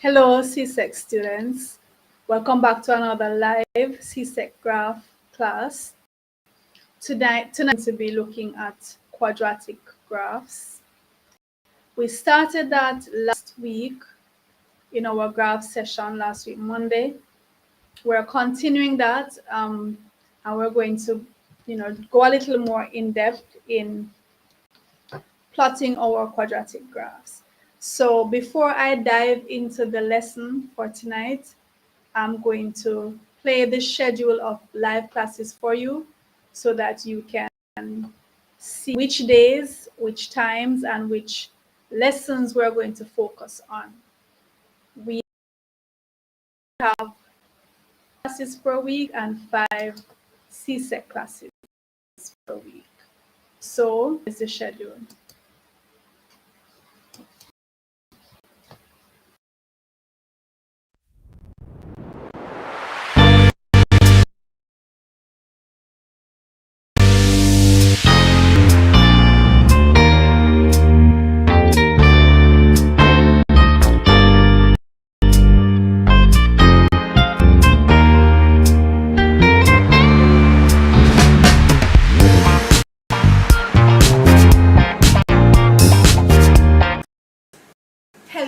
Hello, CSEC students. Welcome back to another live CSEC graph class. Tonight to be looking at quadratic graphs. We started that last week in our graph session last week, Monday. We're continuing that, and we're going to, go a little more in depth in plotting our quadratic graphs. So before I dive into the lesson for tonight, I'm going to play the schedule of live classes for you so that you can see which days, which times, and which lessons we're going to focus on. We have classes per week and 5 CSEC classes per week. So it's the schedule.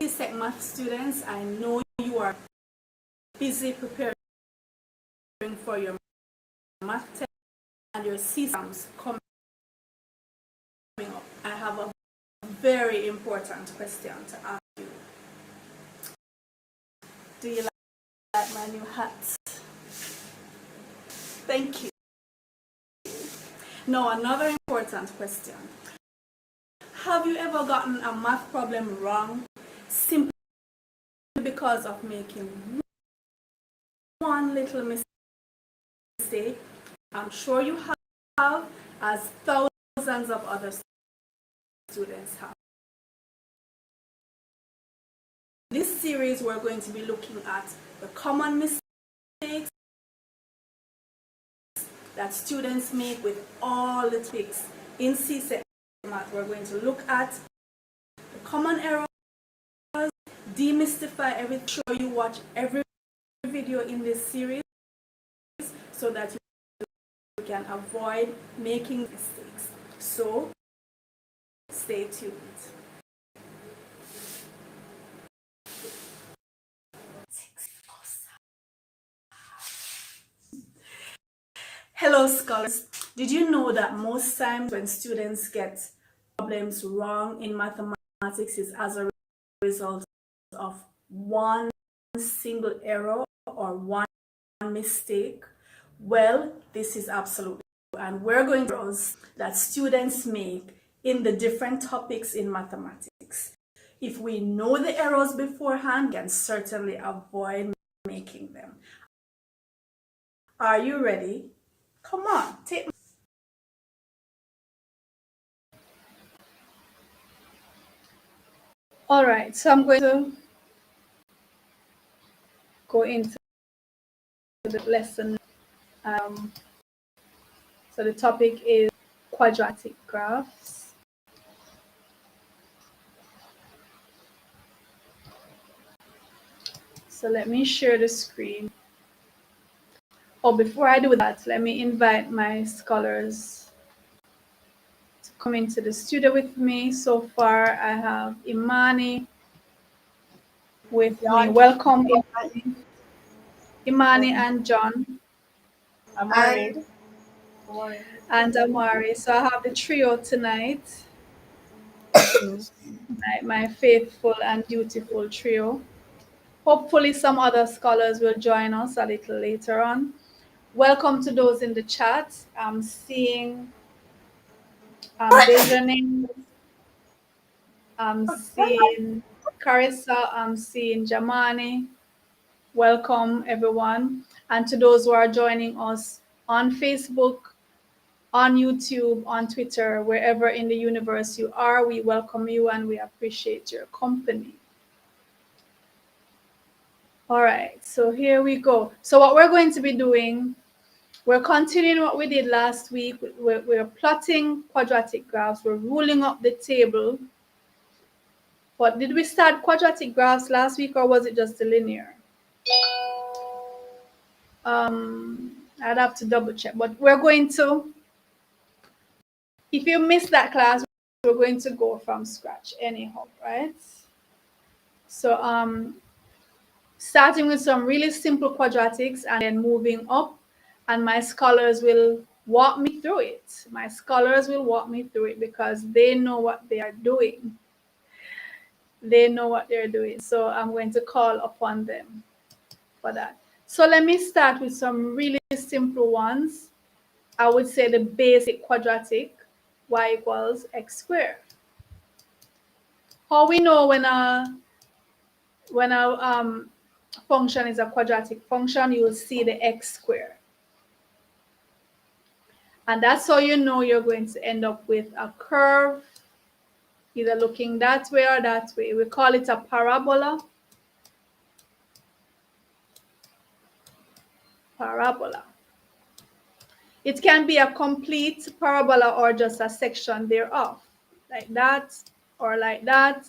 CSEC math students, I know you are busy preparing for your math test and your CSAMs coming up. I have a very important question to ask you. Do you like my new hat? Thank you. Now, another important question. Have you ever gotten a math problem wrong simply because of making one little mistake? I'm sure you have, as thousands of other students have. In this series, we're going to be looking at the common mistakes that students make with all the topics in CSEC math. We're going to look at the common errors, demystify everything, show you watch every video in this series so that you can avoid making mistakes. So stay tuned. Hello scholars. Did you know that most times when students get problems wrong in mathematics is as a result of one single error or one mistake? Well, this is absolutely true, and we're going to errors that students make in the different topics in mathematics. If we know the errors beforehand, we can certainly avoid making them. Are you ready? Come on, take. All right, so I'm going to go into the lesson. So the topic is quadratic graphs. So let me share the screen. Oh, before I do that, let me invite my scholars to come into the studio with me. So far, I have Imani with me. Welcome, Imani and John. Amari. And Amari. So I have the trio tonight. my faithful and dutiful trio. Hopefully some other scholars will join us a little later on. Welcome to those in the chat. I'm seeing Dejanine. I'm seeing Carissa. I'm seeing Jamani. Welcome, everyone. And to those who are joining us on Facebook, on YouTube, on Twitter, wherever in the universe you are, we welcome you and we appreciate your company. All right, so here we go. So what we're going to be doing, we're continuing what we did last week. We're plotting quadratic graphs. We're ruling up the table But did we start quadratic graphs last week, or was it just the linear? I'd have to double check, but we're going to, if you missed that class, we're going to go from scratch anyhow, right? So starting with some really simple quadratics and then moving up, and my scholars will walk me through it. My scholars will walk me through it because they know what they are doing. They know what they're doing. So I'm going to call upon them for that. So let me start with some really simple ones. I would say the basic quadratic, y equals x squared. How we know when a function is a quadratic function, you will see the x squared. And that's how you know you're going to end up with a curve, either looking that way or that way. We call it a parabola. Parabola. It can be a complete parabola or just a section thereof, like that or like that.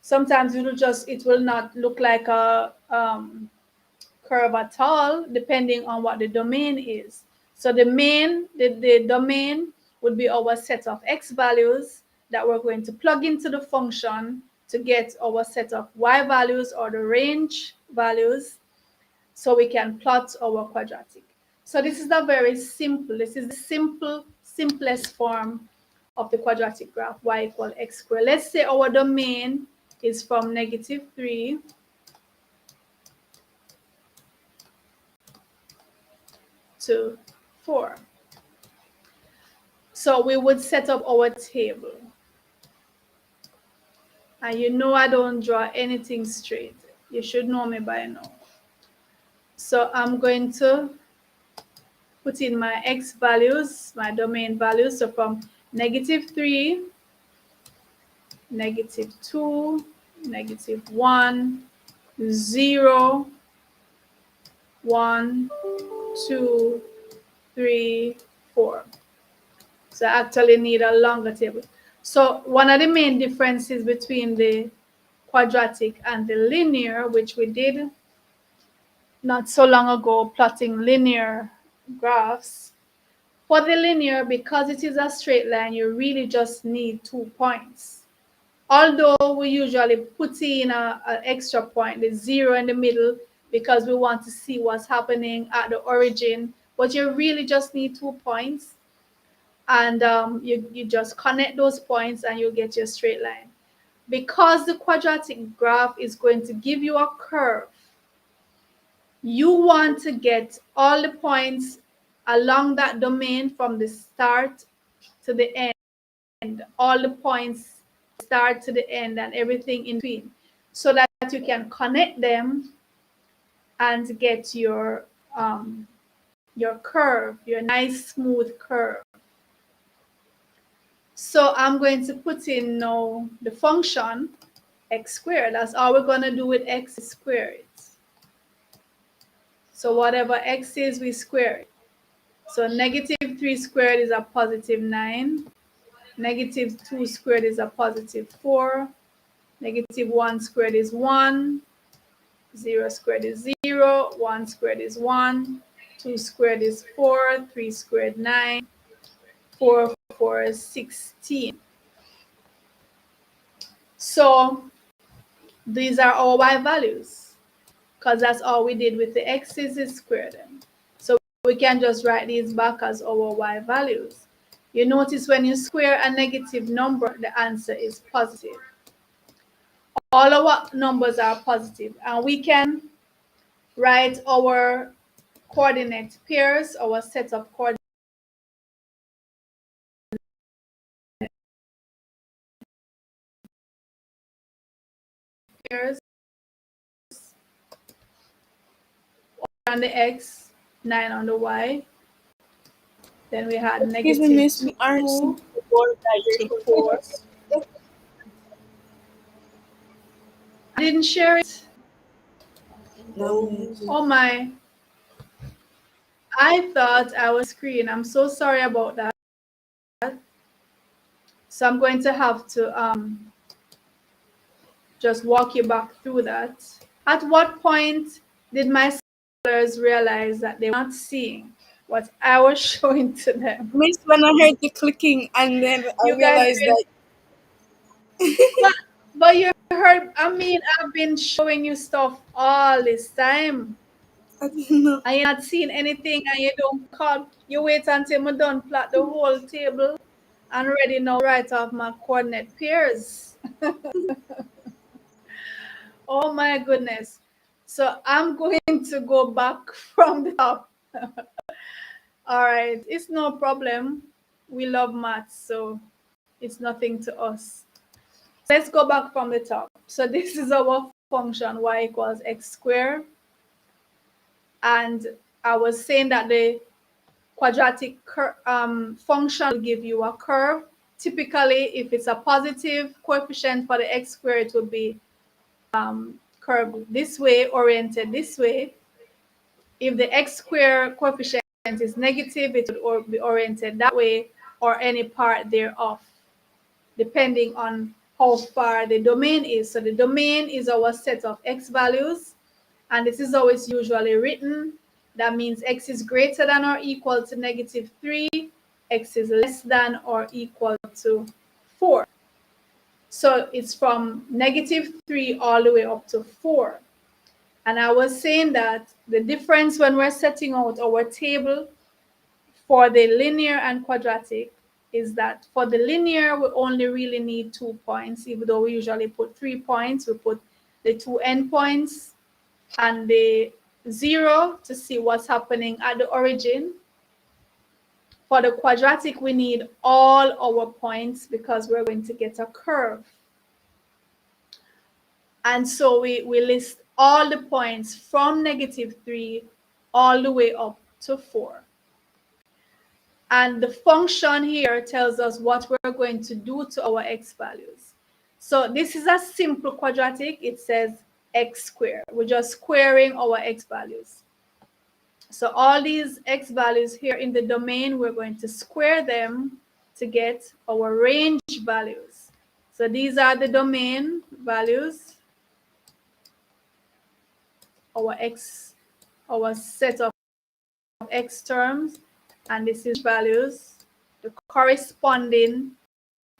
Sometimes it will not look like a curve at all, depending on what the domain is. So the domain would be our set of x values that we're going to plug into the function to get our set of y values or the range values, so we can plot our quadratic. So this is the simplest form of the quadratic graph, y equal x squared. Let's say our domain is from -3 to 4. So we would set up our table. And you know I don't draw anything straight. You should know me by now. So I'm going to put in my x values, my domain values. So from -3, -2, -1, 0, 1, 2, 3, 4. So I actually need a longer table. So one of the main differences between the quadratic and the linear, which we did not so long ago, plotting linear graphs. For the linear, because it is a straight line, you really just need 2 points. Although we usually put in an extra point, the 0 in the middle, because we want to see what's happening at the origin, but you really just need 2 points. And you just connect those points and you get your straight line. Because the quadratic graph is going to give you a curve, you want to get all the points along that domain from the start to the end, all the points start to the end and everything in between, so that you can connect them and get your curve, your nice smooth curve. So I'm going to put in now the function x squared. That's all we're going to do with x is square it. So whatever x is, we square it. So -3 squared is a +9. -2 squared is a +4. -1 squared is 1. 0 squared is 0. 1 squared is 1. 2 squared is 4. 3 squared 9. 4 4 is 16. So these are all y values, because that's all we did with the x's is square them. So we can just write these back as our y values. You notice when you square a negative number, the answer is positive. All our numbers are positive, and we can write our coordinate pairs, our set of coordinate pairs on the x, 9 on the y. Then we had Excuse me, Miss, we aren't 2, seeing the board that you're 4. I didn't share it. No, Miss. Oh my. I thought I was screen. I'm so sorry about that. So I'm going to have to just walk you back through that. At what point did my scholars realize that they were not seeing what I was showing to them? Miss, when I heard the clicking and then I You guys realized did, that but you heard, I mean, I've been showing you stuff all this time. I didn't know. And you're not seeing anything and you don't call. You wait until I'm done plot the whole table and ready now to write off my coordinate pairs. Oh my goodness. So I'm going to go back from the top. All right, it's no problem. We love maths, so it's nothing to us. Let's go back from the top. So this is our function y equals x squared. And I was saying that the quadratic function will give you a curve. Typically, if it's a positive coefficient for the x squared, it would be curved this way, oriented this way. If the x squared coefficient is negative, it would be oriented that way or any part thereof, depending on how far the domain is. So the domain is our set of x values, and this is how it's usually written. That means x is greater than or equal to -3, x is less than or equal to 4. So it's from -3 all the way up to 4. And I was saying that the difference when we're setting out our table for the linear and quadratic is that for the linear, we only really need 2 points, even though we usually put 3 points. We put the 2 endpoints and the 0 to see what's happening at the origin. For the quadratic, we need all our points because we're going to get a curve. And so we list all the points from -3 all the way up to 4. And the function here tells us what we're going to do to our x values. So this is a simple quadratic. It says x squared. We're just squaring our x values. So all these x values here in the domain, we're going to square them to get our range values. So these are the domain values, our set of x terms, and this is values. The corresponding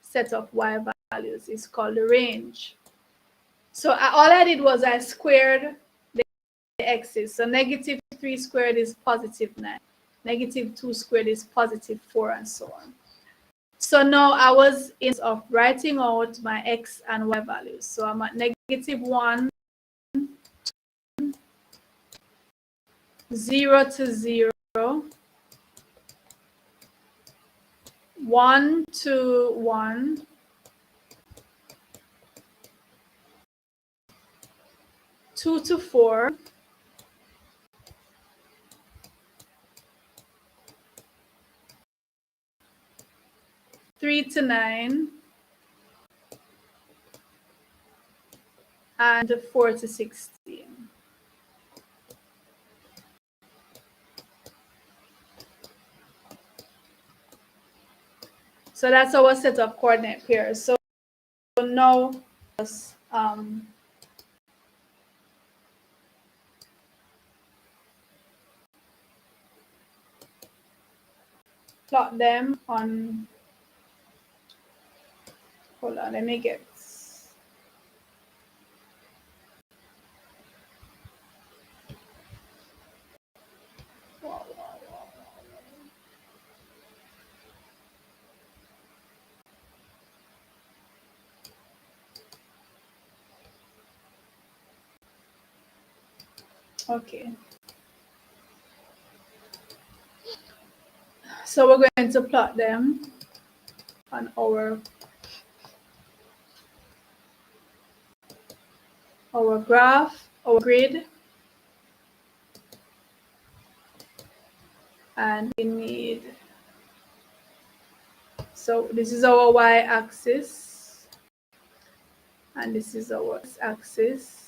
set of y values is called the range. So all I did was I squared the x's. So -3 squared is +9. -2 squared is +4, and so on. So now I was in of writing out my x and y values. So I'm at -1, 0 to 0, 1 to 1, 2 to 4, 3 to 9, and 4 to 16. So that's our set of coordinate pairs. So now let's plot them on, hold on, let me get, okay. So we're going to plot them on our graph, our grid. And we need, so this is our y-axis, and this is our x-axis.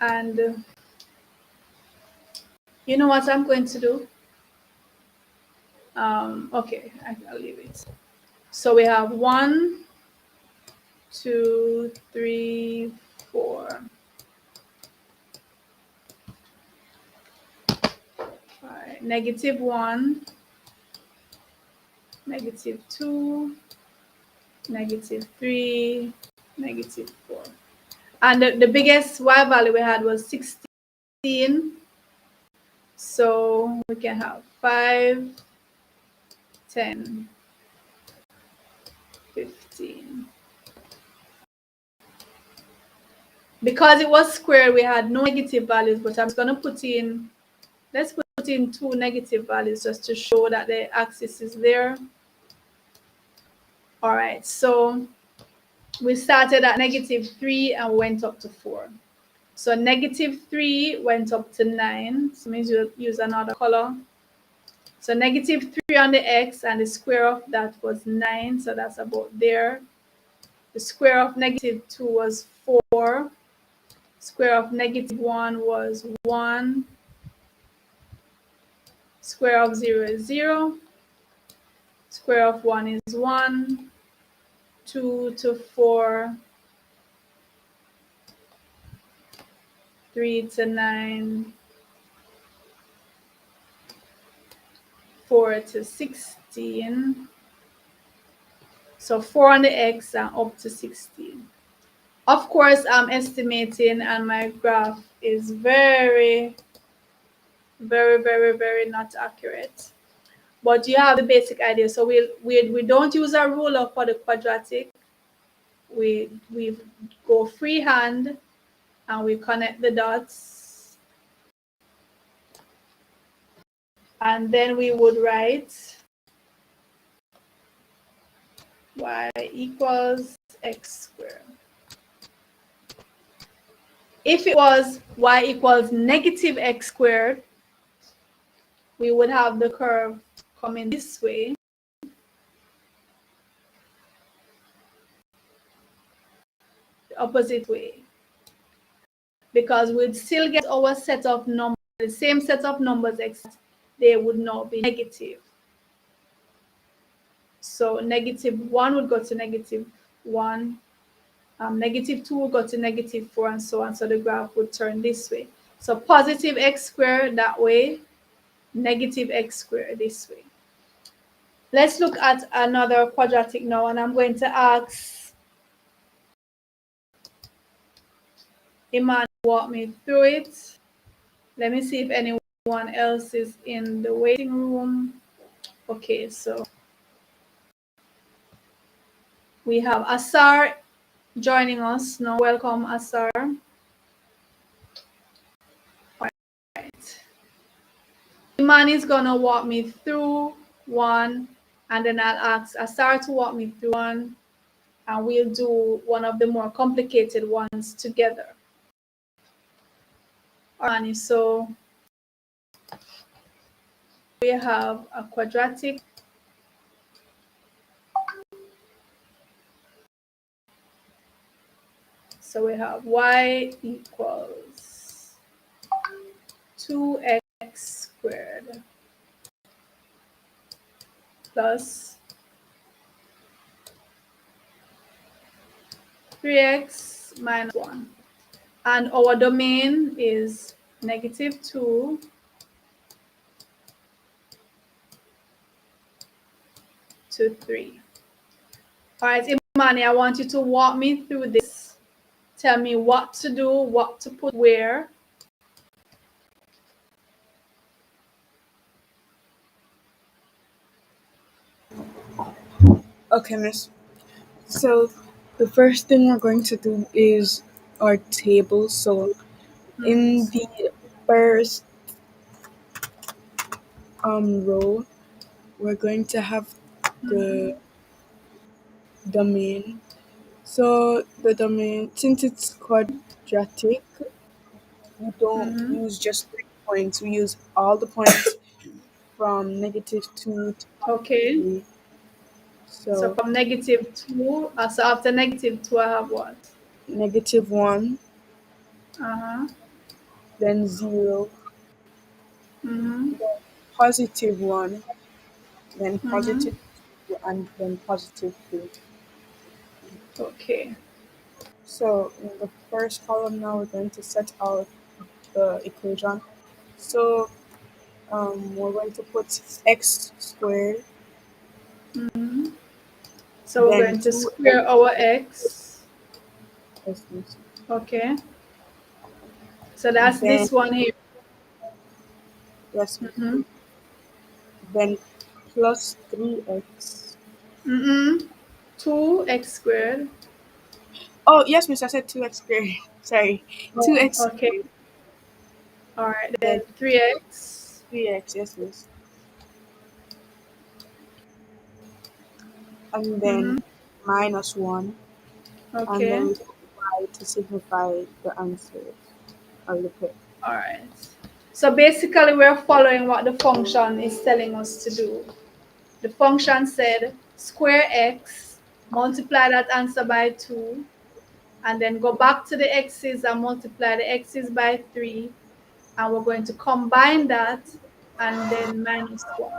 And you know what I'm going to do? Okay, I'll leave it. So we have 1, 2, 3, 4, 5, -1, -2, -3, -4. And the biggest Y value we had was 16. So we can have 5, 10, 15. Because it was square, we had no negative values, but I'm just going to put in, let's put in 2 negative values just to show that the axis is there. All right, so we started at -3 and went up to 4. So -3 went up to 9. So means you use another color. So -3 on the x, and the square of that was 9. So that's about there. The square of -2 was 4. Square of -1 was 1. Square of 0 is 0. Square of 1 is 1. 2 to 4. 3 to 9. 4 to 16. So 4 on the x and up to 16. Of course, I'm estimating, and my graph is very, very, very, very not accurate. But you have the basic idea. So we don't use a ruler for the quadratic. We go freehand and we connect the dots. And then we would write y equals x squared. If it was y equals -x squared, we would have the curve coming this way. The opposite way. Because we'd still get our set of numbers, the same set of numbers, except they would not be negative. So -1 would go to -1. -2 will go to -4, and so on. So the graph would turn this way. So positive x squared that way, negative x squared this way. Let's look at another quadratic now, and I'm going to ask Iman to walk me through it. Let me see if anyone else is in the waiting room. Okay, so we have Asar joining us now. Welcome, Asar. All right. Iman is gonna walk me through one, and then I'll ask Asar to walk me through one, and we'll do one of the more complicated ones together. All right, so we have a quadratic. So we have y equals 2x squared plus 3x minus 1. And our domain is -2 to 3. All right, Imani, I want you to walk me through this. Tell me what to do, what to put where. Okay, miss. So the first thing we're going to do is our table. So in the first row, we're going to have the domain. So the domain, since it's quadratic, we don't use just 3 points. We use all the points from -2 to Okay. 3. So So from -2, so after -2, I have what? -1, Uh-huh. then 0, Mm-hmm. +1, then Mm-hmm. positive 2, and then positive 3. Okay. So in the first column now we're going to set out the equation. So we're going to put x squared, Mm-hmm. So we're then going to 2x, square our x. yes, please. Okay. So that's Then this one here. yes, please. Mm-hmm. Then plus 3x. Mm-hmm. 2x squared. Oh yes, miss, I said 2x squared. Sorry, Oh, 2x okay. squared. All right. Then Then 3x. 3x, yes, miss. And Mm-hmm. then minus 1, and Okay. then we put y to signify the answer of the pair. All right. So basically, we're following what the function is telling us to do. The function said square x, multiply that answer by 2, and then go back to the x's and multiply the x's by 3. And we're going to combine that and then minus 1.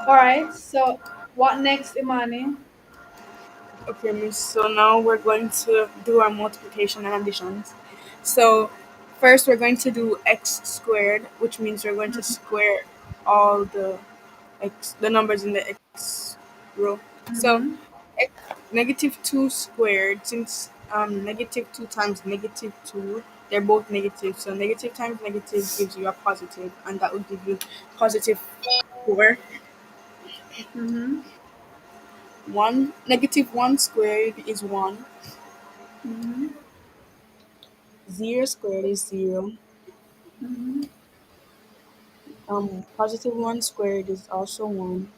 All right. So what next, Imani? Okay, miss. So now we're going to do our multiplication and additions. So first we're going to do x squared, which means we're going to square all the numbers in the x row. So Mm-hmm. x, negative 2 squared, since negative 2 times negative 2, they're both negative. So negative times negative gives you a positive, and that would give you positive 4. Mm-hmm. 1, negative 1 squared is 1. Mm-hmm. 0 squared is 0. Mm-hmm. Positive 1 squared is also 1.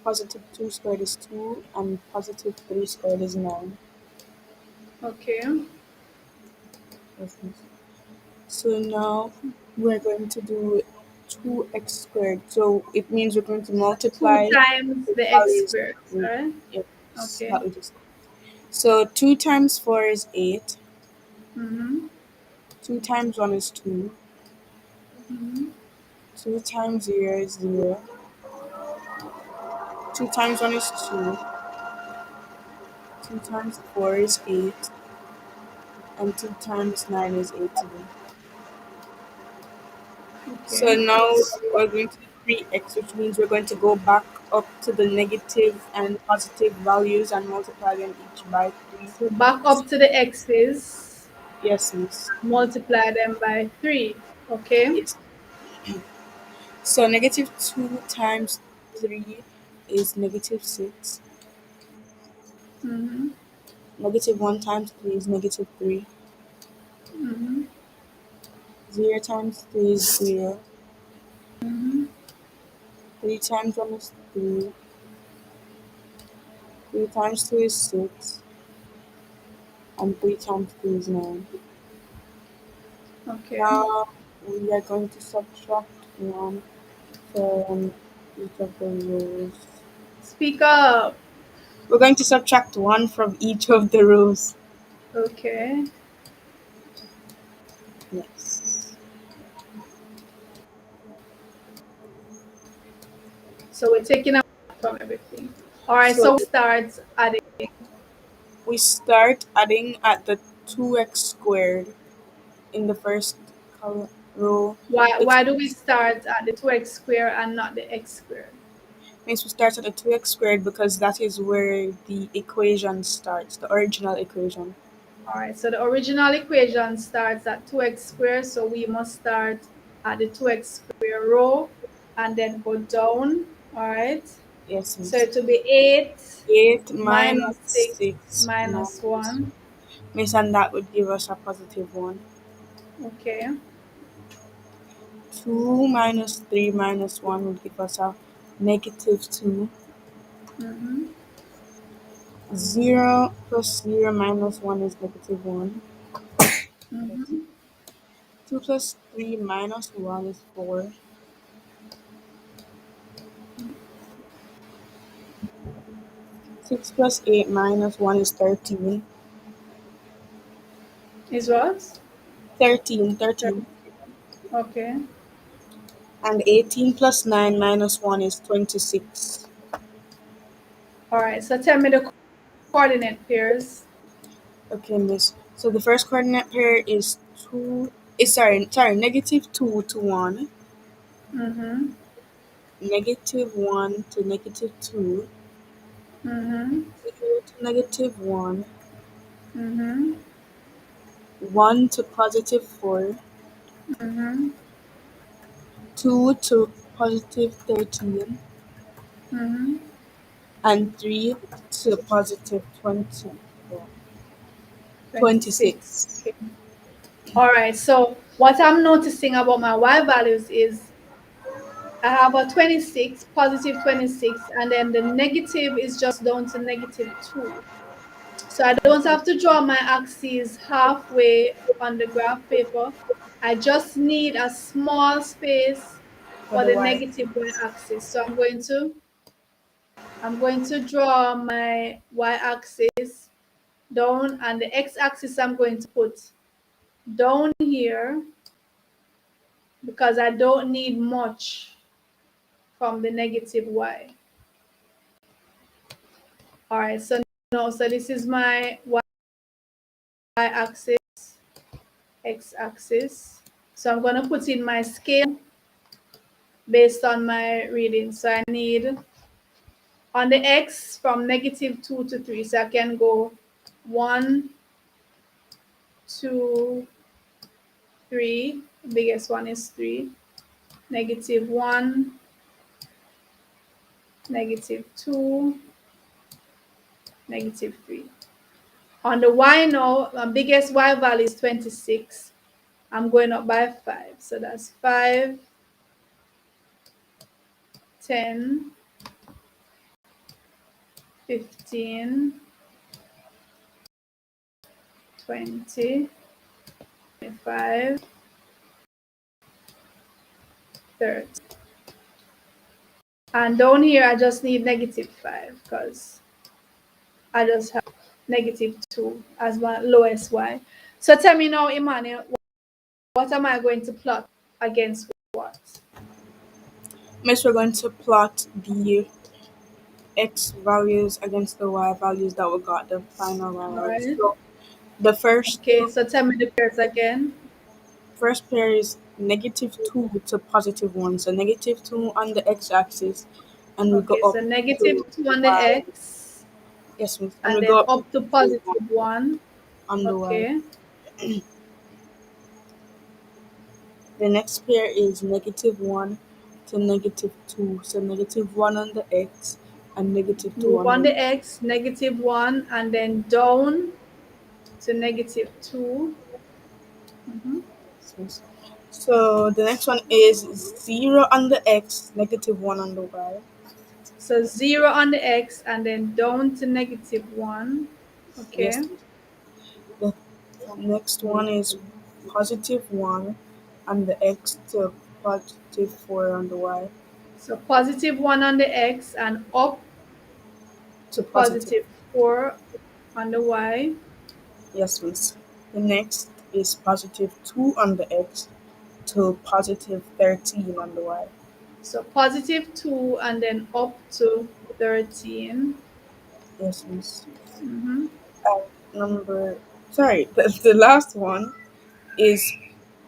Positive 2 squared is 2. And positive 3 squared is 9. Okay. Yes, yes. So now we're going to do 2x squared. So it means we're going to 2 multiply times the the x values squared, with, right? yes, Okay. that we just. So 2 times 4 is 8. Mm-hmm. 2 times 1 is 2. Mm-hmm. 2 times 0 is 0. 2 times 1 is 2. 2 times 4 is 8. And 2 times 9 is 18. So Okay. now we're going to do 3x, which means we're going to go back up to the negative and positive values and multiply them each by 3. So back up to the x's, Yes, miss. multiply them by 3. Okay. Yes. So negative 2 times 3 is negative 6. Mm-hmm. Negative 1 times 3 is negative 3. Mm-hmm. 0 times 3 is 0. Mm-hmm. 3 times 1 is 3. 3 times 2 is 6. And 3 times 3 is 9. Okay. Now we are going to subtract 1 from each of the rows. Speak up. We're going to subtract 1 from each of the rows. Okay. Yes. So we're taking out from everything. All right. So So we start adding. we start adding at the 2x squared in the first row. Why? The Why do we start at the 2x square and not the x squared? means we start at the 2x squared because that is where the equation starts, the original equation. All right. So the original equation starts at 2x squared. So we must start at the 2x square row and then go down. All right. Yes, So miss. it will be 8 8 minus minus 6 6 minus minus 1. miss, and that would give us a positive 1. Okay. 2 minus 3 minus 1 would give us a negative 2. Mm-hmm. 0 plus 0 minus 1 is negative 1. Mm-hmm. 2 plus 3 minus 1 is 4. 6 plus 8 minus 1 is 13. Is what? 13. Okay. And 18 plus 9 minus 1 is 26. All right, so tell me the coordinate pairs. Okay, miss. So the first coordinate pair is 2, negative 2 to 1, Mm-hmm. negative 1 to negative 2, Mm-hmm. 0 to negative 1, Mm-hmm. 1 to positive 4, Mm-hmm. 2 to positive 13, Mm-hmm. and 3 to positive 20. 26. 26. Okay. All right, so what I'm noticing about my y values is I have a 26, positive 26, and then the negative is just down to negative 2. So I don't have to draw my axes halfway on the graph paper. I just need a small space For for the the y. negative y-axis. So I'm going to draw my y-axis down, and the x-axis I'm going to put down here because I don't need much from the negative y. All right, so this is my y-axis, x-axis. So I'm going to put in my scale based on my reading. So I need on the x from negative 2 to 3. So I can go 1, 2, 3. The biggest one is 3. Negative 1, negative 2, negative 3. On the y now, my biggest y value is 26. I'm going up by 5. So that's 5, 10, 15, 20, 25, 30. And down here, I just need negative 5 because I just have negative 2 as my lowest y. So tell me now, Emmanuel, what am I going to plot against what? Miss, we're going to plot the x values against the y values that we got, the final y All values. right. So the first Okay, so tell me the pairs again. first pair is negative 2 to positive 1. So negative 2 on the x-axis, and we go Okay, up so negative to 2 on the y. x, Yes, miss. And and we go then up to up to positive 1 positive 1. on the y. Okay. The next pair is negative 1 to negative 2. So negative 1 on the x and negative 2 Move on on the the y. x, negative 1, and then down to negative 2. Mhm. Yes, miss. So the next one is 0 on the x, negative 1 on the y. So 0 on the x, and then down to negative 1. Yes, Okay. miss. The next one is positive 1 on the x to positive 4 on the y. So positive 1 on the x and up to Positive. positive 4 on the y. Yes, miss. The next is positive 2 on the x to positive 13 on the y. So positive 2 and then up to 13. Yes, miss. Mm-hmm. And the last one is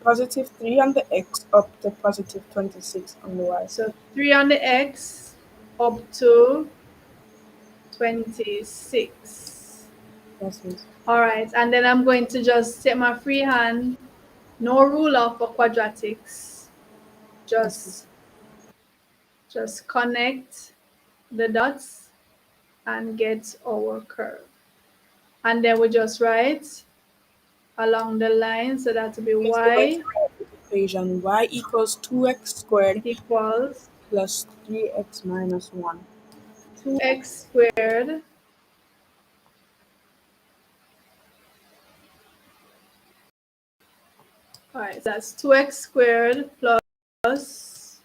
positive 3 on the x up to positive 26 on the y. So 3 on the x up to 26. Yes, miss. All right. And then I'm going to just take my free hand, no ruler for quadratics. Yes, miss. Just connect the dots and get our curve. And then we just write along the line. So that will be Yes, we're going to y write the equation y equals 2x squared equals plus 3x minus 1. 2x squared All right, so that's 2x squared plus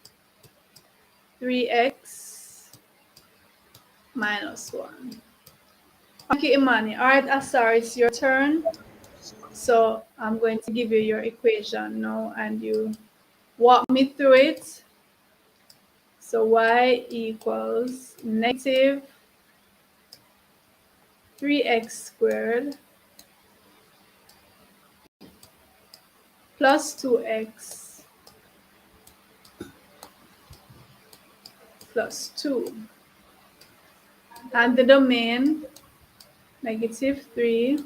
3x minus 1. Okay, Imani. All right, Asar, it's your turn. So I'm going to give you your equation now, and you walk me through it. So y equals negative 3x squared plus 2x plus 2. And the domain, negative 3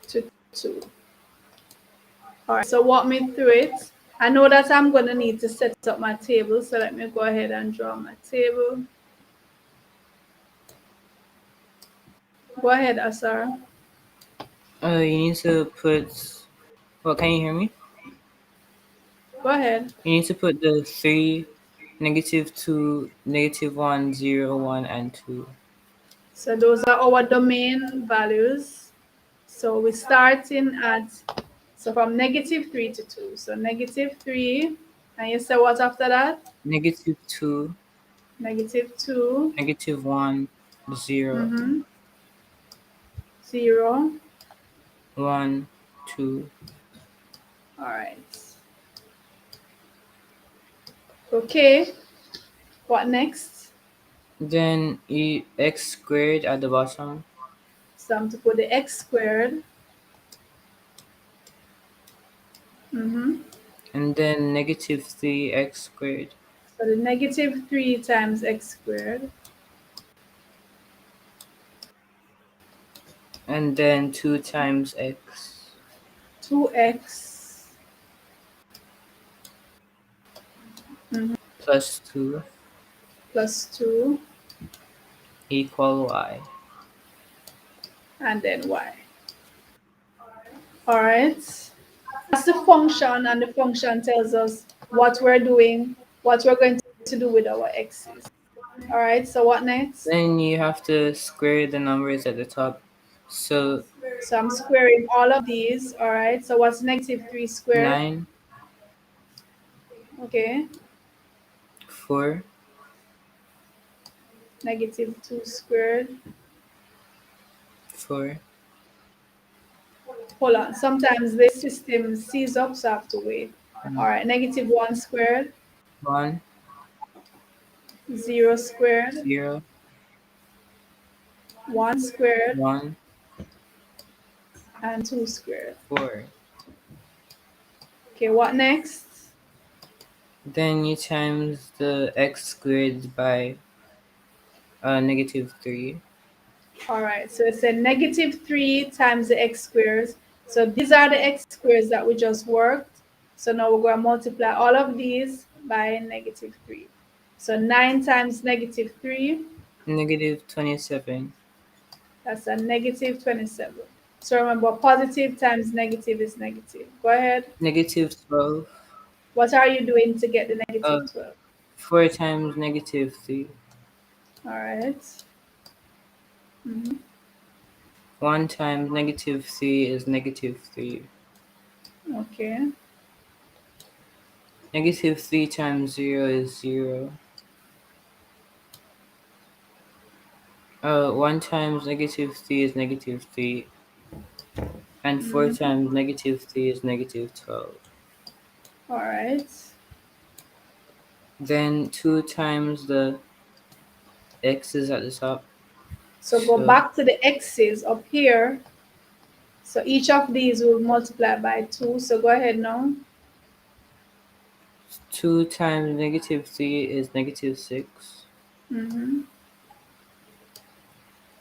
to 2. All right, so walk me through it. I know that I'm going to need to set up my table, so let me go ahead and draw my table. Go ahead, Asar. You need to put. Well, can you hear me? Go ahead. You need to put the 3, -2, -1, 0, 1, and 2. So those are our domain values. So we're starting at, so from negative 3 to 2. So negative 3, and you say what after that? -2, Negative 2. -1, 0, 0. 1, 2. All right. Okay. What next? Then x squared at the bottom. So I'm to put the x squared. And then -3x squared. So the negative 3 times x squared. And then 2 times x 2x plus 2 plus 2, equal y. and then y. All right. That's the function, and the function tells us what we're doing, what we're going to do with our x's. All right, so what next? Then you have to square the numbers at the top. So I'm squaring all of these. All right, so what's negative 3 squared? 9, Okay, 4, negative 2 squared. 4, Hold on, sometimes the system sees up, so I have to wait. All right, negative 1 squared, 1, 0 squared, 0, 1 squared, 1, and 2 squared. 4. Okay, what next? Then you times the x squared by -3. All right, so it's a negative 3 times the x squares. So these are the x squares that we just worked. So now we're going to multiply all of these by negative 3. So 9 times negative 3, -27. that's a negative 27. So remember, positive times negative is negative. Go ahead. -12. What are you doing to get the Uh, negative 12? 4 times -3. All right. 1 times -3 is -3. Okay. -3 times 0 is 0. 1 times -3 is -3. And 4 times -3 is -12. All right. Then 2 times the x's at the top. So go back to the x's up here. So each of these will multiply by 2. So go ahead now. 2 times -3 is -6.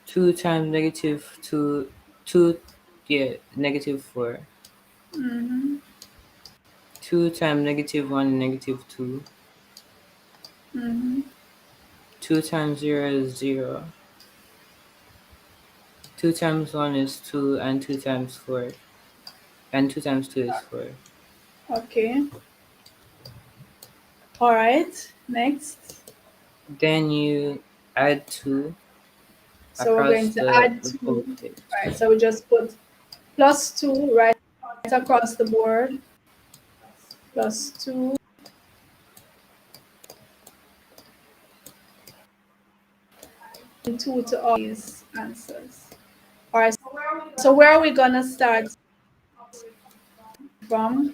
2 times -2, 2, yeah, -4. 2 times -1 is -2. 2 times 0 is 0. 2 times 1 is 2, and 2 times 4. And 2 times 2 is 4. Okay. All right. Next. Then you add 2 So we're going across to the add whole 2. page. All right. So we just put plus 2 right across the board. Plus 2. And 2 to all these answers. All right. So where are we going to start? from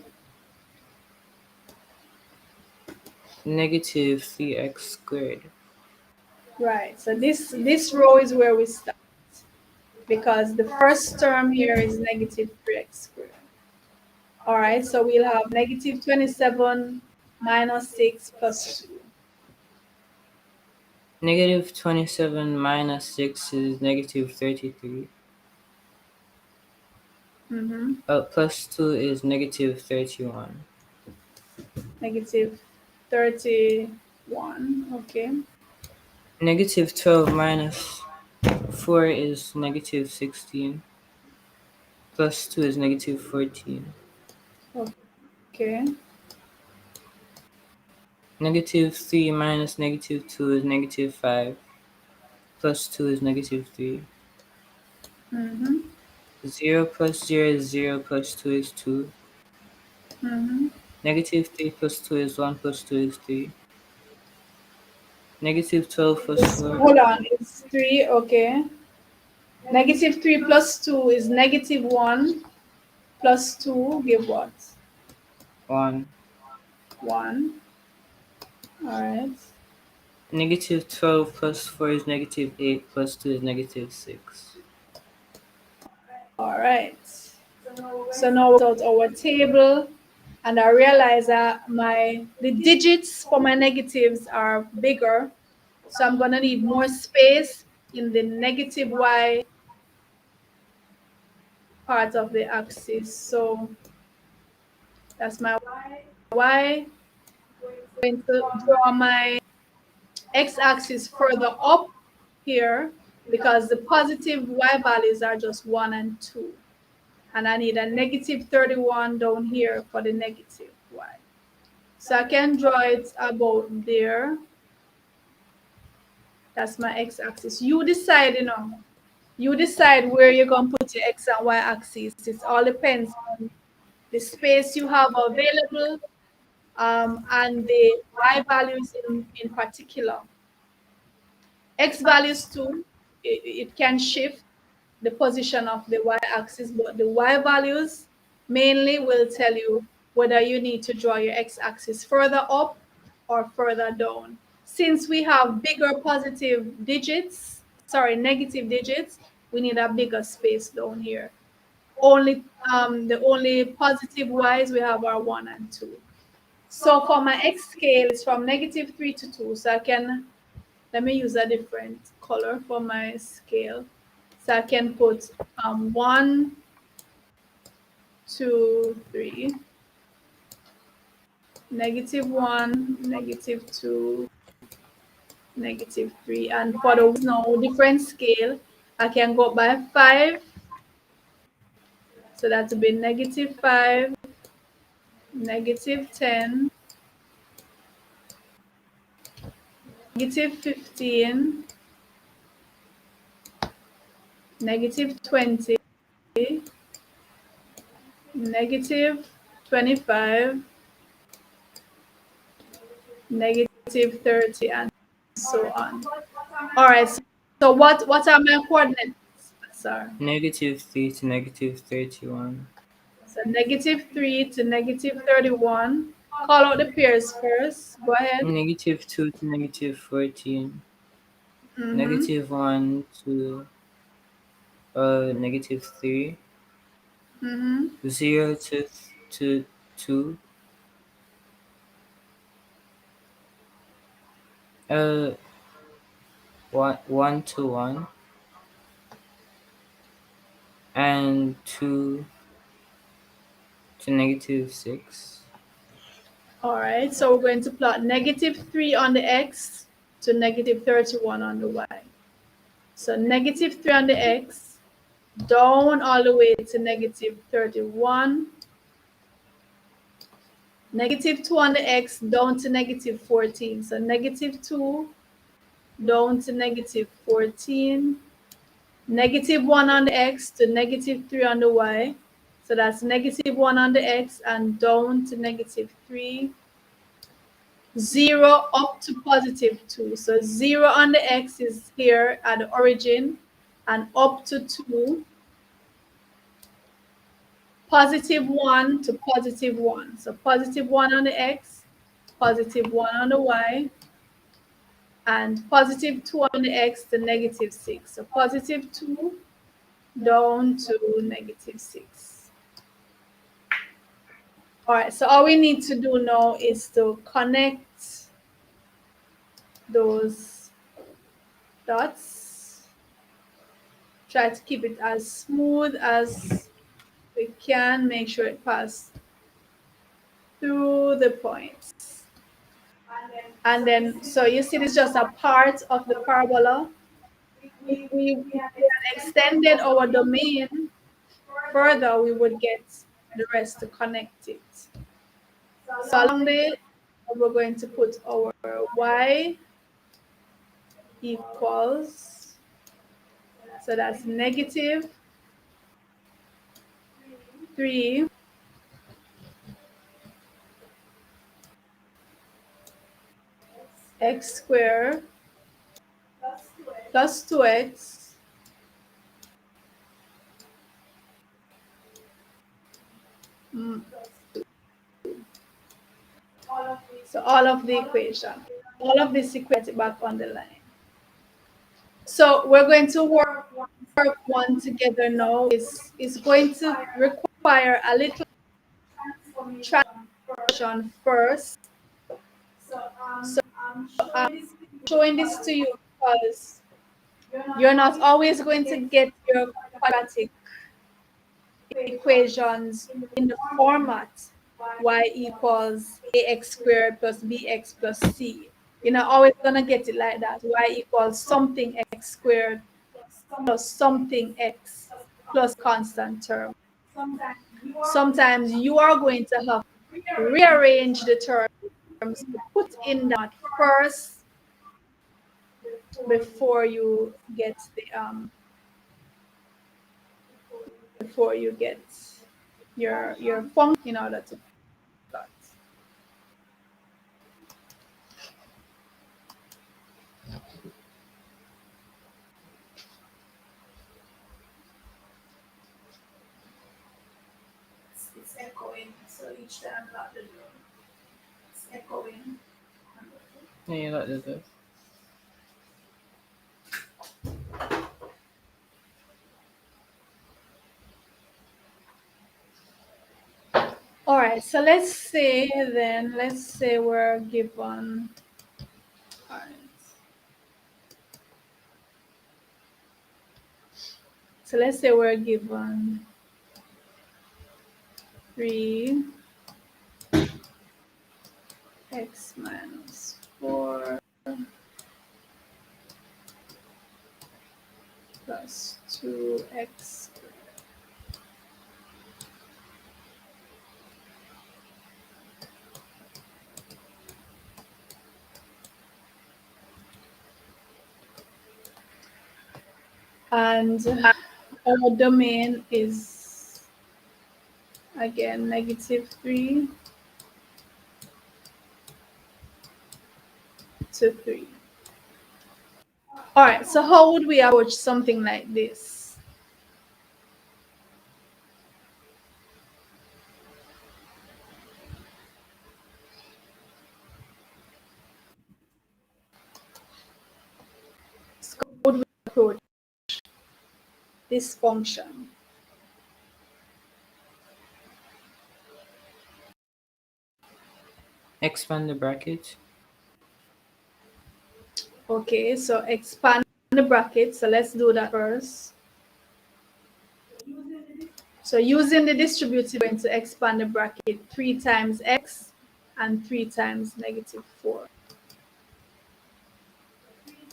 negative 3x squared. right. So this row is where we start because the first term here is negative 3x squared. All right, so we'll have negative 27 minus 6 plus 2. Negative 27 minus 6 is negative 33. Mm-hmm. Plus 2 is negative 31. Negative 31, okay. Negative 12 minus 4 is negative 16. Plus 2 is negative 14. Okay. Negative 3 minus negative 2 is negative 5. Plus 2 is negative 3. Mm-hmm. 0 plus 0 is 0 plus 2 is 2. Mm-hmm. Negative 3 plus 2 is 1 plus 2 is 3. Negative 12 plus 4. Hold on, it's 3, okay. Negative 3 plus 2 is negative 1 plus 2 give what? 1. 1. All right. Negative 12 plus 4 is negative 8 plus 2 is negative 6. All right. So now we out our table and I realize that the digits for my negatives are bigger. So I'm gonna need more space in the negative y part of the axis. So that's my y. I'm going to draw my x-axis further up here because the positive y values are just 1 and 2. And I need a negative 31 down here for the negative y. So I can draw it about there. That's my x-axis. You decide, you decide where you're going to put your x and y axis. It all depends on the space you have available and the y values in particular. X values too, it can shift the position of the y-axis, but the y values mainly will tell you whether you need to draw your x-axis further up or further down. Since we have bigger positive digits, sorry, negative digits, we need a bigger space down here. The only positive y's we have are 1 and 2. So for my x scale, it's from negative 3 to 2. So let me use a different color for my scale. So I can put 1, 2, 3, negative 1, negative 2, negative 3. And for the no different scale, I can go by 5. So that would be negative 5, negative 10, negative 15, negative 20, negative 25, negative 30, and so on. All right. So what are my coordinates? Sorry. Negative 3 to negative 31. So negative 3 to negative 31. Call out the pairs first. Go ahead. Negative 2 to negative 14. Negative 1 to negative 3. 0 to 2. 1 to 1. And 2 to negative 6. All right. So we're going to plot negative 3 on the x to negative 31 on the y. So negative 3 on the x, down all the way to negative 31. Negative 2 on the x, down to negative 14. So negative 2 down to negative 14. Negative 1 on the x to negative 3 on the y. So that's negative 1 on the x and down to negative 3. 0 up to positive 2. So 0 on the x is here at the origin and up to 2. positive 1 to positive 1. So positive 1 on the x, positive 1 on the y, and positive 2 on the x to negative 6. So positive 2 down to negative 6. All right, so all we need to do now is to connect those dots. Try to keep it as smooth as we can. Make sure it passes through the points. And then, so you see, this is just a part of the parabola. If we had extended our domain further, we would get the rest to connect it. So along there, we're going to put our y equals, so that's negative 3 x squared plus 2x so all of the equation, all of this equation back on the line. So we're going to work one together now. It's going to require a little transformation first. So I'm showing this to you because you're not always going to get your quadratic equations in the format y equals ax squared plus bx plus c. You're not always going to get it like that. Y equals something x squared plus something x plus constant term. Sometimes you are going to have to rearrange the terms to put in that first before you get the your function in order to plot. It's echoing, so each time not the door. It's echoing. Yeah, you got this. All right, so let's say we're given. All right. So let's say we're given 3 x minus 4 plus 2x squared. And our domain is again negative 3 to 3. All right, so how would we approach something like this? So how would we approach this function? Expand the bracket. Okay, so expand the bracket. So let's do that first. So using the distributive, we're going to expand the bracket 3 times x and 3 times negative 4.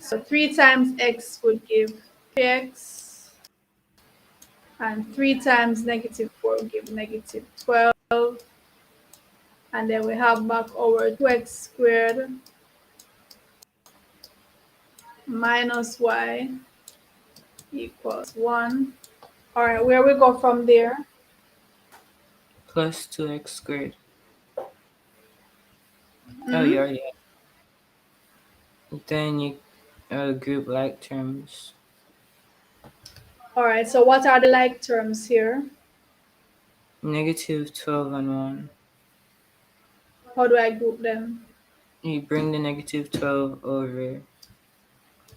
So 3 times x would give 3x, and 3 times negative 4 would give negative 12. And then we have back our 2x squared minus y equals 1. All right, where we go from there? Plus 2x squared. Oh, you already have. Then you group like terms. All right, so what are the like terms here? Negative 12 and 1. How do I group them? You bring the negative 12 over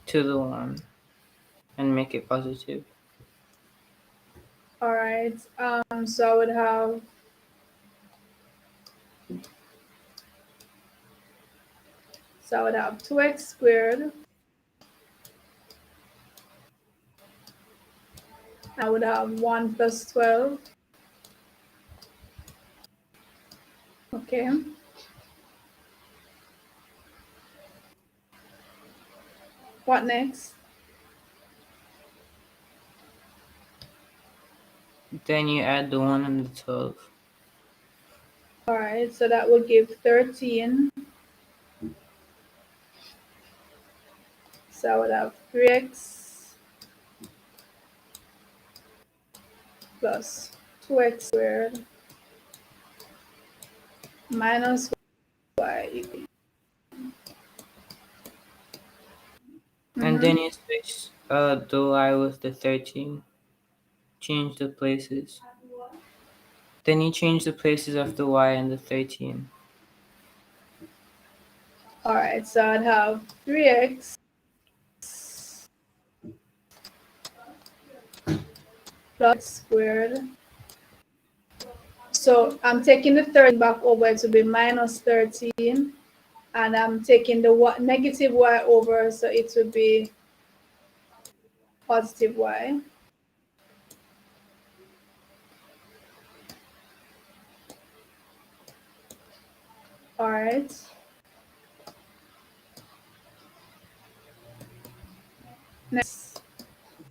to the 1 and make it positive. All right. So I would have So I would have 2x squared. I would have 1 plus 12. Okay. What next? Then you add the 1 and the 12. All right. So that will give 13. So I would have 3x plus 2x squared minus y equals. And then you switch the y with the 13. Change the places. Then you change the places of the y and the 13. All right. So I'd have 3x plus squared. So I'm taking the 13 back over to be minus 13. And I'm taking the negative y over, so it would be positive y. All right. Next.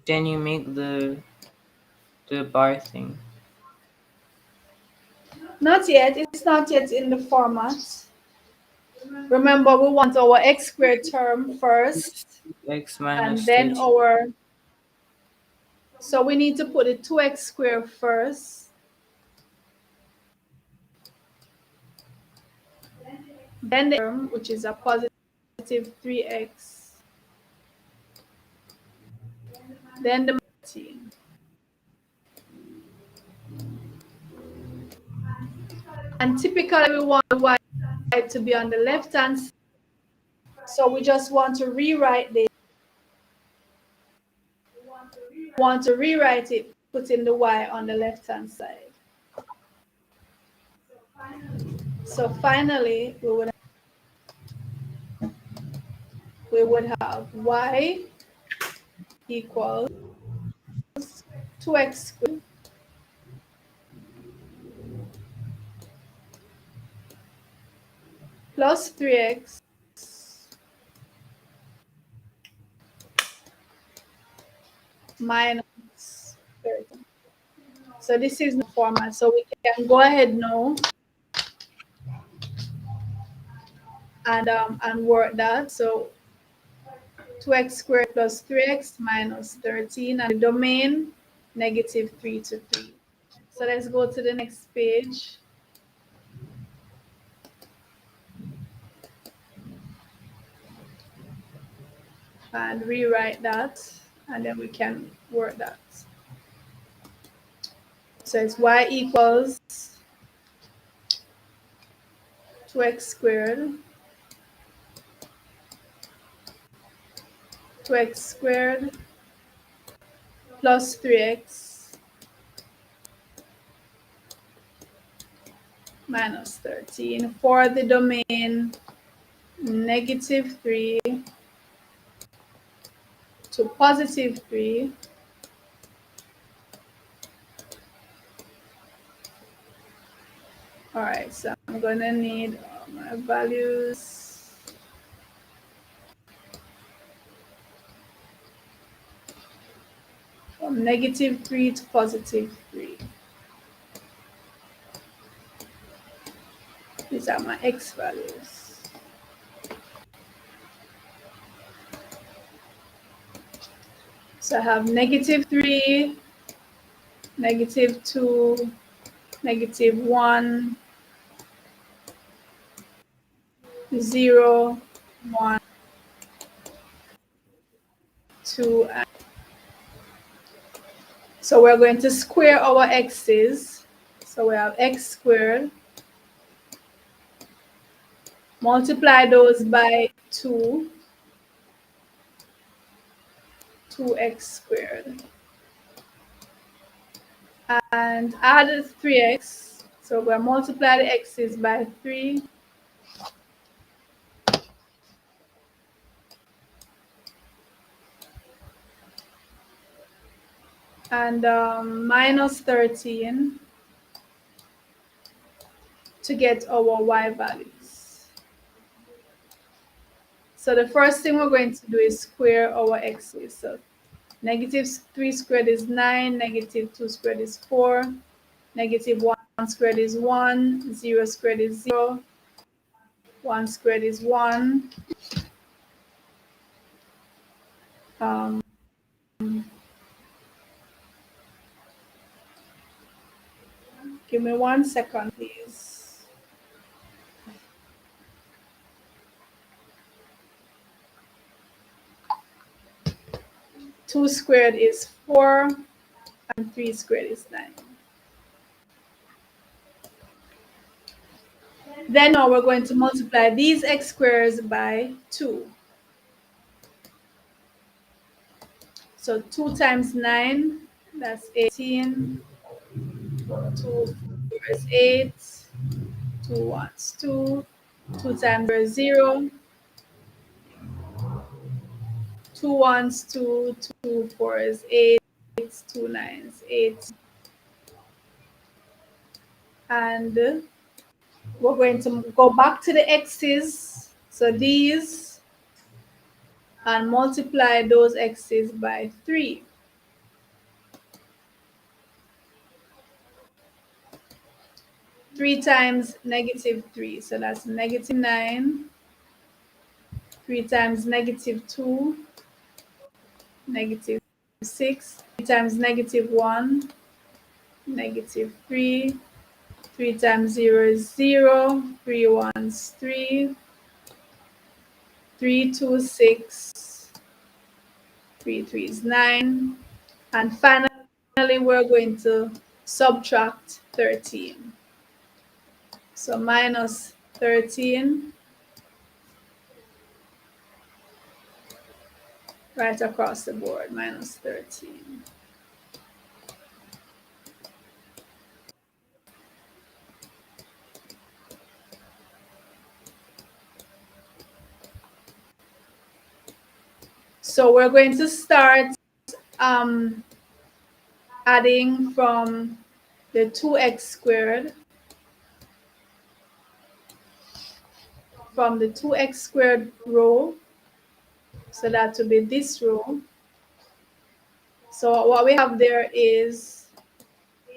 Then you make the bar thing. Not yet. It's not yet in the format. Remember, we want our x squared term first, X minus and then 13. so we need to put the 2x squared first. Then the term, which is a positive 3x. Then the 13. And typically we want the y to be on the left hand side. So we just want to rewrite this. Want to rewrite it, putting the y on the left hand side. So finally we would have y equals 2x squared plus 3x minus 13. So this is the format. So we can go ahead now and work that. So 2x squared plus 3x minus 13, and the domain negative 3 to 3. So let's go to the next page. And rewrite that, and then we can work that. So it's y equals 2x squared plus 3x minus 13 for the domain negative 3 to positive 3. All right, so I'm gonna need my values. From negative 3 to positive 3. These are my x values. So I have negative 3, negative 2, negative 1, 0, 1, 2. So we're going to square our x's. So we have x squared. Multiply those by 2, 2x squared. And add 3x. So we're going to multiply the x's by 3. And minus 13 to get our y values. So the first thing we're going to do is square our x's. So negative 3 squared is 9, negative 2 squared is 4, negative 1 squared is 1, 0 squared is 0, 1 squared is 1. Give me 1 second, please. Two squared is 4, and 3 squared is 9. Then now we're going to multiply these x squares by 2. So 2 times 9, that's 18. 2 is 8. 2 ones 2. 2 times 0 is 0. 2 ones 2. 2 4 is 8. 2 nines 8. And we're going to go back to the x's. So these, and multiply those x's by 3. 3 times negative 3, so that's negative 9. 3 times negative 2, negative 6. 3 times negative 1, negative 3. 3 times 0 is 0. 3 ones 3. 3 2 6. 3 3 is 9. And finally, we're going to subtract 13. So minus 13 right across the board, minus 13. So we're going to start adding from the 2x squared. From the 2x squared row. So that will be this row. So what we have there is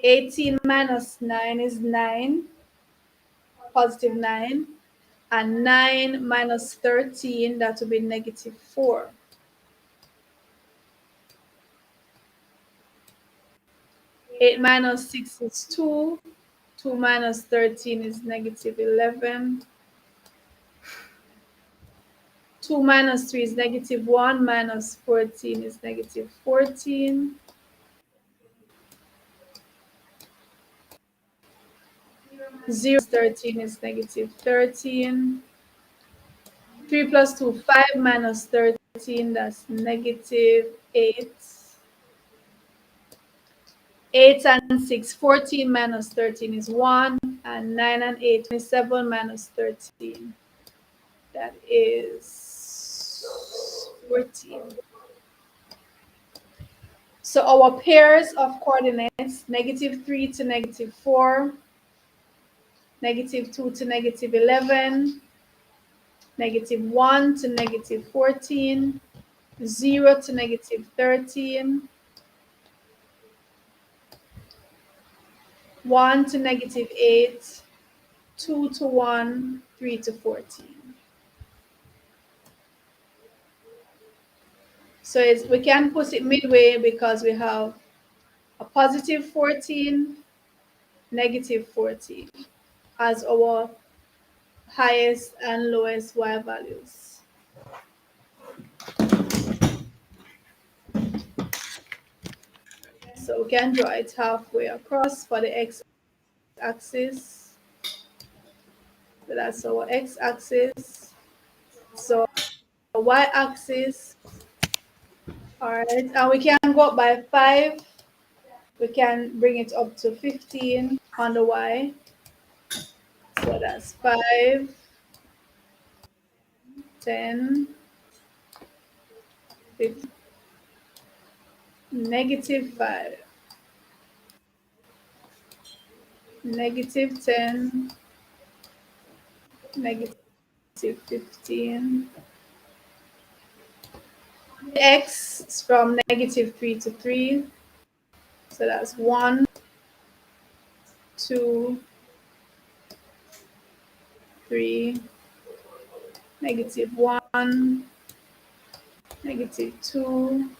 18 minus 9 is 9, positive 9. And 9 minus 13, that will be negative 4. 8 minus 6 is 2. 2 minus 13 is negative 11. 2 minus 3 is negative 1. Minus 14 is negative 14. 0 plus 13 is negative 13. 3 plus 2, 5 minus 13, that's negative 8. 8 and 6, 14 minus 13 is 1. And 9 and 8, 27 minus 13. That is 14. So our pairs of coordinates, negative 3 to negative 4, negative 2 to negative 11, negative 1 to negative 14, 0 to negative 13, 1 to negative 8, 2 to 1, 3 to 14. So we can put it midway because we have a positive 14, negative 14 as our highest and lowest y values. So we can draw it halfway across for the x axis. So that's our x-axis. So y-axis. All right, and we can go up by 5. We can bring it up to 15 on the y. So that's 5, 10, 15, -5, -10, -15. X is from -3 to 3. So that's 1, 2, 3, -1, -2,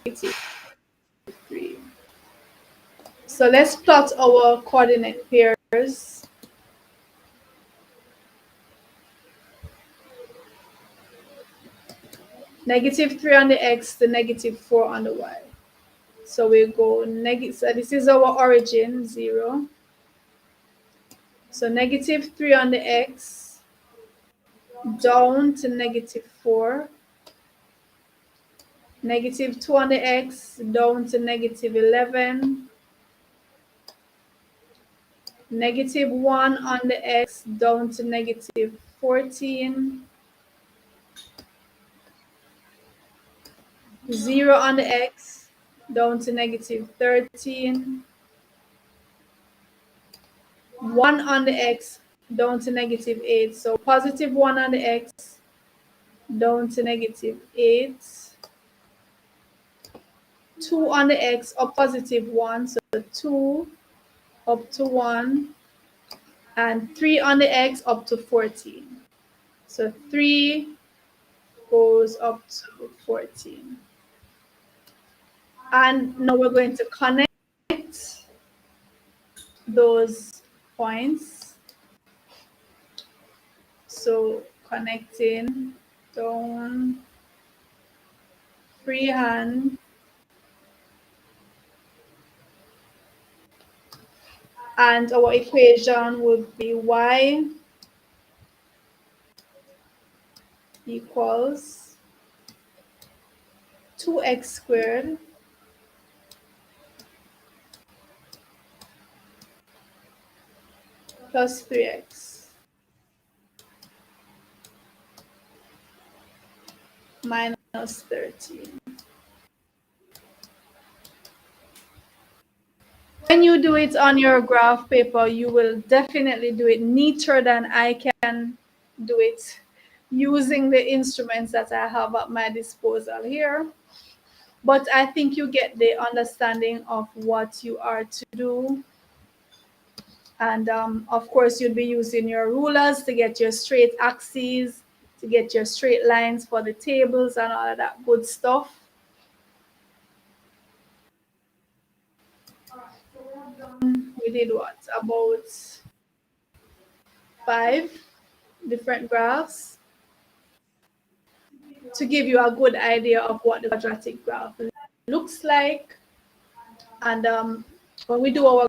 -3. So let's plot our coordinate pairs. -3 on the x, the -4 on the y. So we go negative. So this is our origin, 0. So -3 on the x, down to -4. -2 on the x, down to -11. -1 on the x, down to -14. 0 on the x, down to -13. 1 on the x, down to -8. So +1 on the x, down to -8. 2 on the x, up +1. So 2 up to 1. And 3 on the x, up to 14. So 3 goes up to 14. And now we're going to connect those points. So connecting down, freehand, and our equation would be y equals 2x squared plus 3x minus 13. When you do it on your graph paper, you will definitely do it neater than I can do it using the instruments that I have at my disposal here. But I think you get the understanding of what you are to do. And of course, you'll be using your rulers to get your straight axes, to get your straight lines for the tables and all of that good stuff. We did what? About 5 different graphs to give you a good idea of what the quadratic graph looks like. And when we do our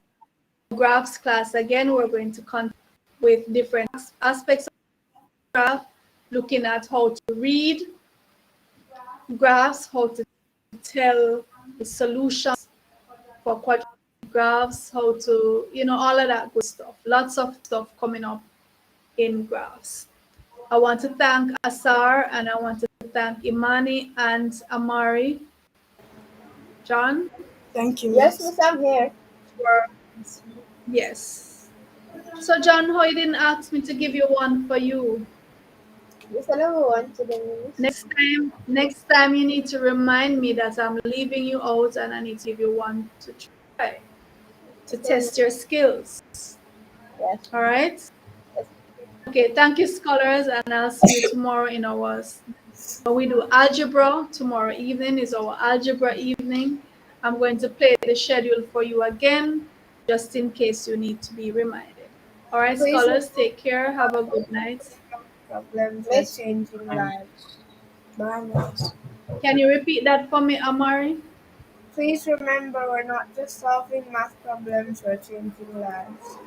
graphs class again, we're going to continue with different aspects of the graph, looking at how to read graphs, how to tell the solutions for quadratic graphs, how to, all of that good stuff. Lots of stuff coming up in graphs. I want to thank Asar and I want to thank Imani and Amari. John? Thank you. Yes, Miss, I'm here. Yes. So John, how you didn't ask me to give you one for you? Miss, I never want to the Next time you need to remind me that I'm leaving you out and I need to give you one to try to test your skills. Yes. All right? Yes. Okay, thank you, scholars, and I'll see you tomorrow in our. We do algebra. Tomorrow evening is our algebra evening. I'm going to play the schedule for you again, just in case you need to be reminded. All right, Please, scholars, take care. Have a good night. Problems are changing lives. Bye, guys. Can you repeat that for me, Amari? Please remember, we're not just solving math problems, we're changing lives.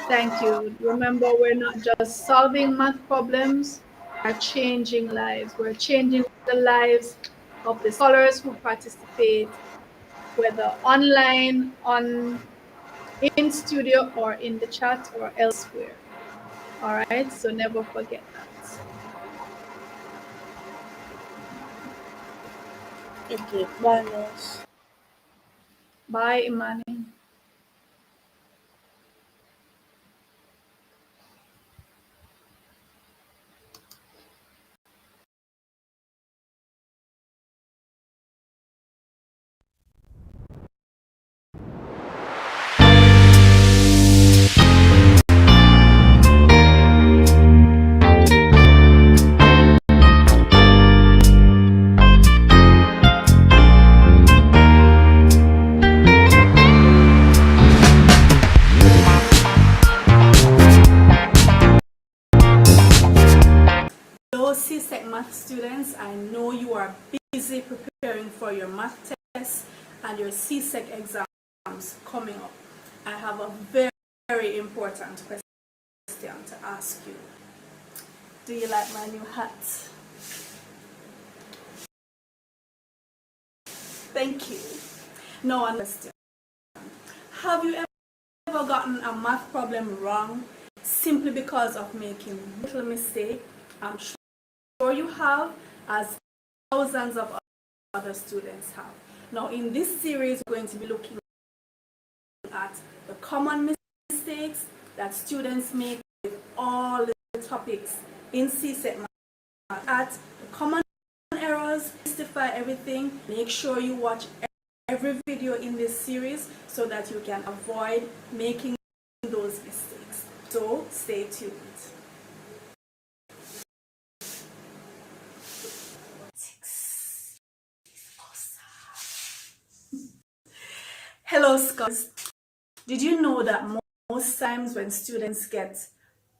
Thank you. Remember, we're not just solving math problems, we're changing lives. We're changing the lives of the scholars who participate, whether online, in studio, or in the chat or elsewhere. All right, so never forget that. Okay, bye, Miss. Bye, Imani. Hello, CSEC math students. I know you are busy preparing for your math tests and your CSEC exams coming up. I have a very, very important question to ask you. Do you like my new hat? Thank you. No one question. Have you ever gotten a math problem wrong simply because of making a little mistake? I'm sure you have, as thousands of other students have. Now, in this series, we're going to be looking at the common mistakes that students make with all the topics in CSEC math. At the common errors, mystify everything. Make sure you watch every video in this series so that you can avoid making those mistakes. So stay tuned. Hello, scholars. Did you know that most times when students get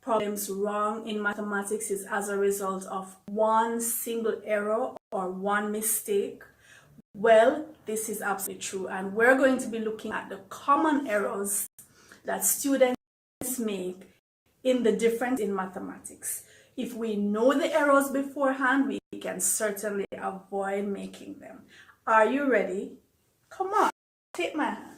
problems wrong in mathematics is as a result of one single error or one mistake? Well, this is absolutely true, and we're going to be looking at the common errors that students make in the difference in mathematics. If we know the errors beforehand, we can certainly avoid making them. Are you ready? Come on, take my hand.